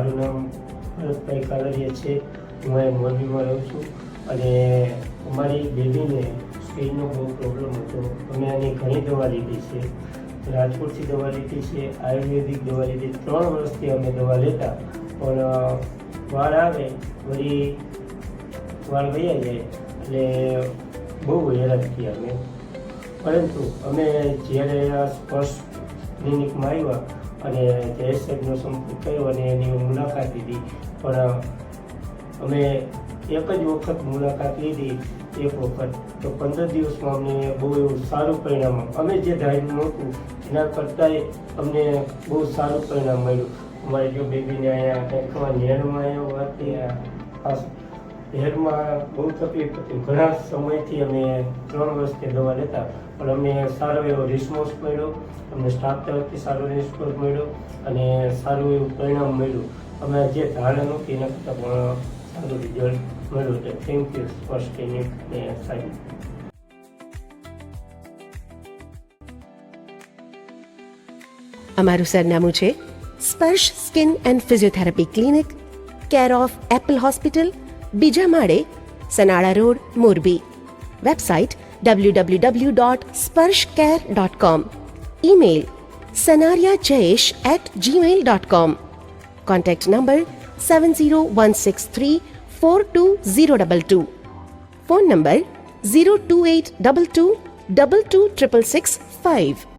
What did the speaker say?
મારું નામ ભરતભાઈ કાલરિયા છે. હું અહીં મોરબીમાં રહું છું અને અમારી બેબીને સ્કિનનો બહુ પ્રોબ્લેમ હતો. અમે આની ઘણી દવા લીધી છે, રાજકોટથી દવા લીધી છે, આયુર્વેદિક દવા લીધી. 3 વર્ષથી અમે દવા લેતા પણ વાળ આવે વળી વાળ વયા જાય એટલે બહુ હેરાન થયા અમે. પરંતુ અમે જ્યારે આ સ્પર્શ ક્લિનિકમાં આવ્યા અને જયેશ સાહેબનો સંપર્ક કર્યો અને એની મુલાકાત લીધી. પણ અમે એક જ વખત મુલાકાત લીધી, એક વખત તો 15 દિવસમાં અમને બહુ એવું સારું પરિણામ, અમે જે ધાર્યું નહોતું એના કરતાંય અમને બહુ સારું પરિણામ મળ્યું. અમારી જો બેબીને અહીંયા કંઈકમાં નેરમાં આવ્યો હતી, હેરમાં બહુ તકલીફ હતી. ઘણા સમયથી અમે 3 વર્ષથી દવા લેતા પણ અમને સારો એવો રિસ્પોન્સ મળ્યો, અમને સ્ટાફ તરફથી સારો રિસ્પોન્સ મળ્યો અને સારું એવું પરિણામ મળ્યું. અમે જે ધારણા નહોતી એના કરતાં પણ સારું રિઝલ્ટ મળ્યું. એટલે થેન્ક યુ સ્પર્શ ક્લિનિક ને સાહેબ. અમારું સરનામું છે સ્પર્શ skin and physiotherapy clinic, care of Apple hospital, બીજા માળે, Sanala road, Morbi. Website www.sparshcare.com. Email sanariajayesh@gmail.com. Contact number 7016342022. Phone number 02822 226665.